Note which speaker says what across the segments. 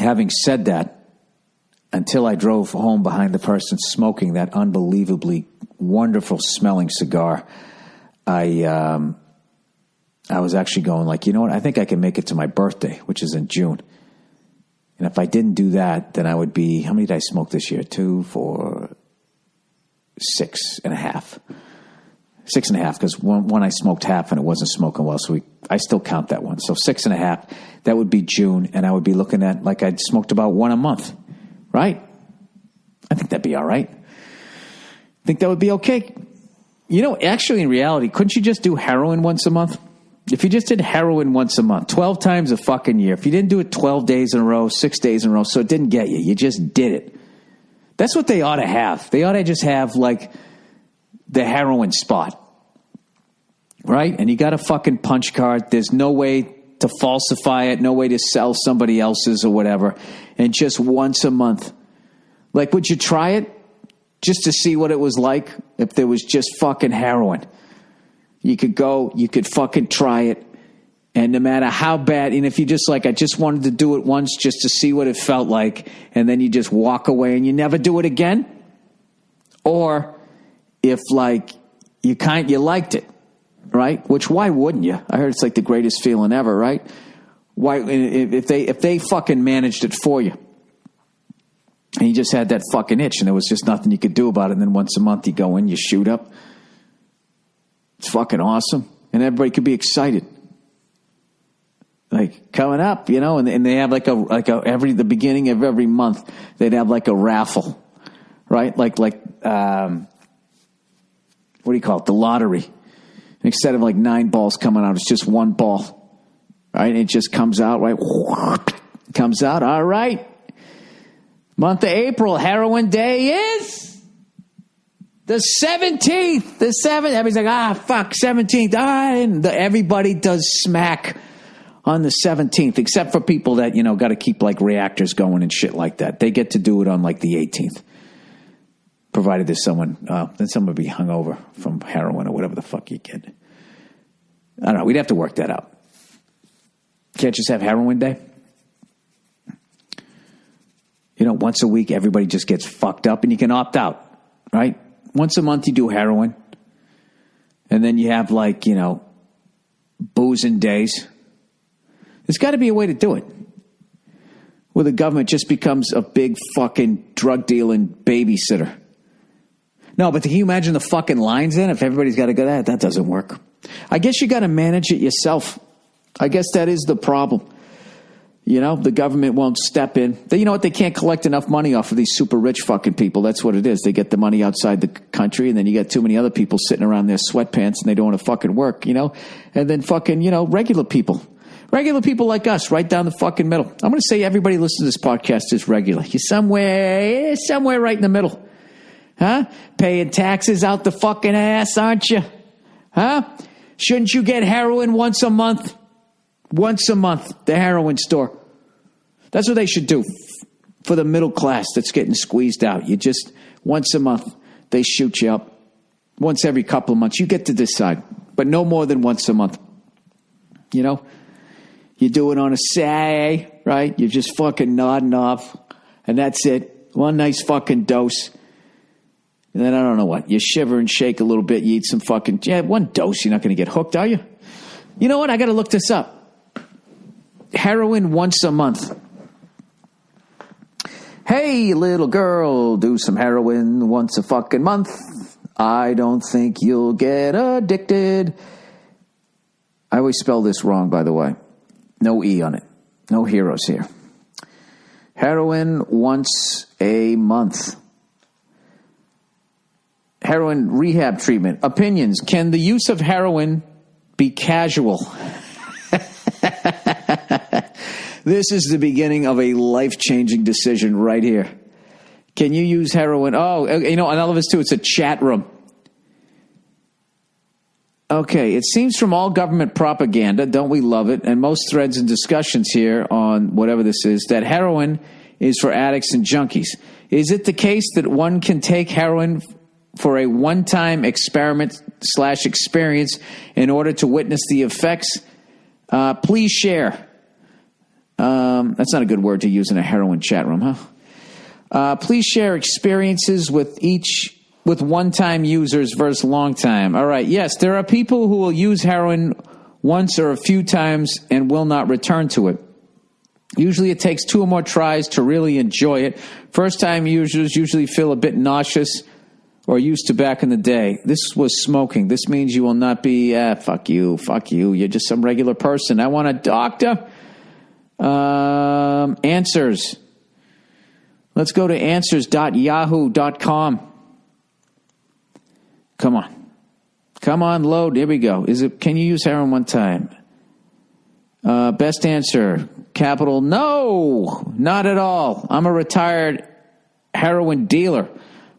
Speaker 1: having said that, until I drove home behind the person smoking that unbelievably wonderful smelling cigar, I was actually going like, you know what? I think I can make it to my birthday, which is in June. And if I didn't do that, then I would be, how many did I smoke this year? 2, 4, 6.5. 6.5, because one I smoked half and it wasn't smoking well, so I still count that one. So 6.5, that would be June, and I would be looking at like I'd smoked about one a month. Right? I think that'd be all right. I think that would be okay. You know, actually, in reality, couldn't you just do heroin once a month? If you just did heroin once a month, 12 times a fucking year, if you didn't do it 12 days in a row, 6 days in a row, so it didn't get you, you just did it. That's what they ought to have. They ought to just have, like, the heroin spot. Right? And you got a fucking punch card. There's no way to falsify it, no way to sell somebody else's or whatever, and just once a month. Like, would you try it just to see what it was like if there was just fucking heroin? You could go, you could fucking try it, and no matter how bad, and if you just like, I just wanted to do it once just to see what it felt like, and then you just walk away and you never do it again? Or if like you liked it, right? Which, why wouldn't you? I heard it's like the greatest feeling ever, right? Why, if they fucking managed it for you, and you just had that fucking itch, and there was just nothing you could do about it, and then once a month you go in, you shoot up. It's fucking awesome, and everybody could be excited. Like coming up, you know, and they have like the beginning of every month they'd have like a raffle, right? Like what do you call it? The lottery. Instead of like 9 balls coming out, it's just 1 ball, right? And it just comes out, right? Comes out, all right. Month of April, heroin day is the 17th. The 7th. Everybody's like, fuck, 17th. And everybody does smack on the 17th, except for people that, you know, got to keep like reactors going and shit like that. They get to do it on like the 18th. Provided there's someone, then someone would be hungover from heroin or whatever the fuck you get. I don't know. We'd have to work that out. Can't just have heroin day? You know, once a week, everybody just gets fucked up and you can opt out, right? Once a month, you do heroin. And then you have like, you know, boozing days. There's got to be a way to do it. Where the government just becomes a big fucking drug dealing babysitter. No, but can you imagine the fucking lines then? If everybody's got to go, that doesn't work. I guess you got to manage it yourself. I guess that is the problem. You know, the government won't step in. You know what? They can't collect enough money off of these super rich fucking people. That's what it is. They get the money outside the country, and then you got too many other people sitting around their sweatpants, and they don't want to fucking work, you know? And then fucking, you know, regular people like us, right down the fucking middle. I'm going to say everybody listening to this podcast is regular. You're somewhere right in the middle. Huh? Paying taxes out the fucking ass, aren't you? Huh? Shouldn't you get heroin once a month? Once a month, the heroin store. That's what they should do for the middle class that's getting squeezed out. You just, once a month, they shoot you up. Once every couple of months. You get to decide. But no more than once a month. You know? You do it on a Saturday, right? You're just fucking nodding off. And that's it. One nice fucking dose. And then I don't know what. You shiver and shake a little bit. You eat some fucking... Yeah, one dose. You're not going to get hooked, are you? You know what? I got to look this up. Heroin once a month. Hey, little girl, do some heroin once a fucking month. I don't think you'll get addicted. I always spell this wrong, by the way. No E on it. No heroes here. Heroin once a month. Heroin rehab treatment. Opinions. Can the use of heroin be casual? This is the beginning of a life-changing decision right here. Can you use heroin? Oh, you know, and all of us too, it's a chat room. Okay, it seems from all government propaganda, don't we love it, and most threads and discussions here on whatever this is, that heroin is for addicts and junkies. Is it the case that one can take heroin for a one-time experiment/experience in order to witness the effects? Please share. That's not a good word to use in a heroin chat room, huh? Please share experiences with one-time users versus long-time. All right, yes, there are people who will use heroin once or a few times and will not return to it. Usually it takes 2 or more tries to really enjoy it. First-time users usually feel a bit nauseous or used to back in the day. This was smoking. This means you will not be, fuck you. You're just some regular person. I want a doctor. Answers. Let's go to answers.yahoo.com. Come on, load. Here we go. Can you use heroin one time? Best answer. Capital, no, not at all. I'm a retired heroin dealer.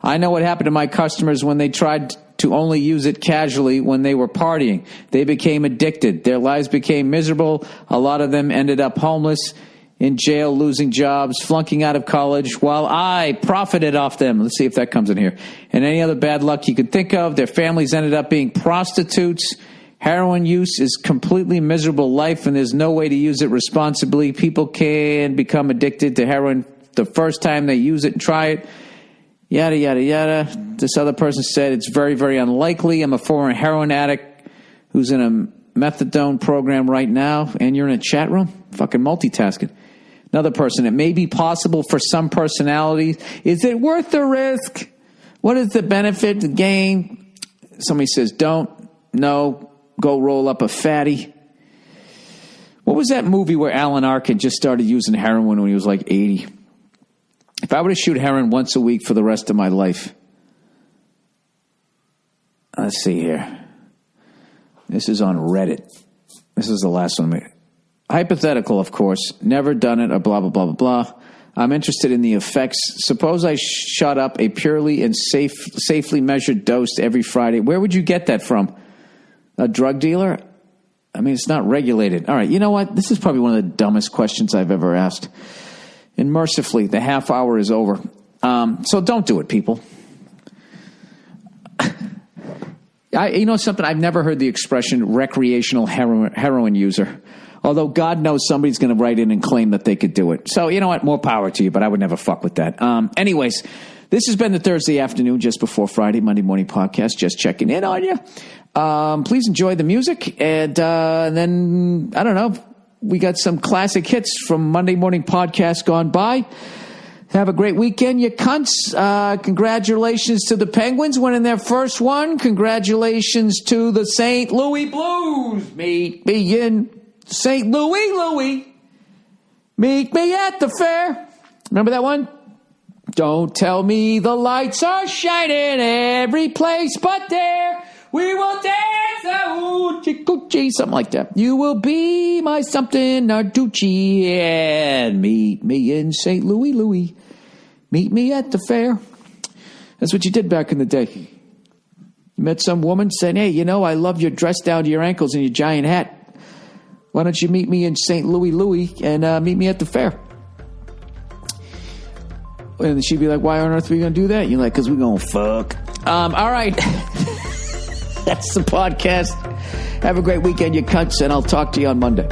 Speaker 1: I know what happened to my customers when they tried to only use it casually when they were partying. They became addicted. Their lives became miserable. A lot of them ended up homeless, in jail, losing jobs, flunking out of college, while I profited off them. Let's see if that comes in here. And any other bad luck you could think of. Their families ended up being prostitutes. Heroin use is completely miserable life, and there's no way to use it responsibly. People can become addicted to heroin the first time they use it and try it. Yada, yada, yada. This other person said it's very, very unlikely. I'm a former heroin addict who's in a methadone program right now, and you're in a chat room? Fucking multitasking. Another person, it may be possible for some personalities. Is it worth the risk? What is the benefit, the gain? Somebody says, don't. No. Go roll up a fatty. What was that movie where Alan Arkin just started using heroin when he was like 80? If I were to shoot heroin once a week for the rest of my life. Let's see here. This is on Reddit. This is the last one. Hypothetical, of course. Never done it or blah, blah, blah, blah, blah. I'm interested in the effects. Suppose I shot up a purely and safely measured dose every Friday. Where would you get that from? A drug dealer? I mean, it's not regulated. All right, you know what? This is probably one of the dumbest questions I've ever asked. And mercifully, the half hour is over. So don't do it, people. You know something? I've never heard the expression recreational heroin user. Although God knows somebody's going to write in and claim that they could do it. So you know what? More power to you, but I would never fuck with that. Anyways, this has been the Thursday afternoon, just before Friday, Monday morning podcast. Just checking in on you. Please enjoy the music. And then, I don't know, we got some classic hits from Monday morning podcast gone by. Have a great weekend, you cunts. Congratulations to the Penguins winning their first one. Congratulations to the St. Louis Blues. Meet me in St. Louis. Meet me at the fair. Remember that one? Don't tell me the lights are shining every place but there. We will dance, oochie, something like that. You will be my something, Narducci, and meet me in St. Louis. Meet me at the fair. That's what you did back in the day. You met some woman saying, hey, you know, I love your dress down to your ankles and your giant hat. Why don't you meet me in St. Louis and meet me at the fair? And she'd be like, why on earth are we going to do that? You're like, because we're going to fuck. All right. That's the podcast. Have a great weekend, you cunts, and I'll talk to you on Monday.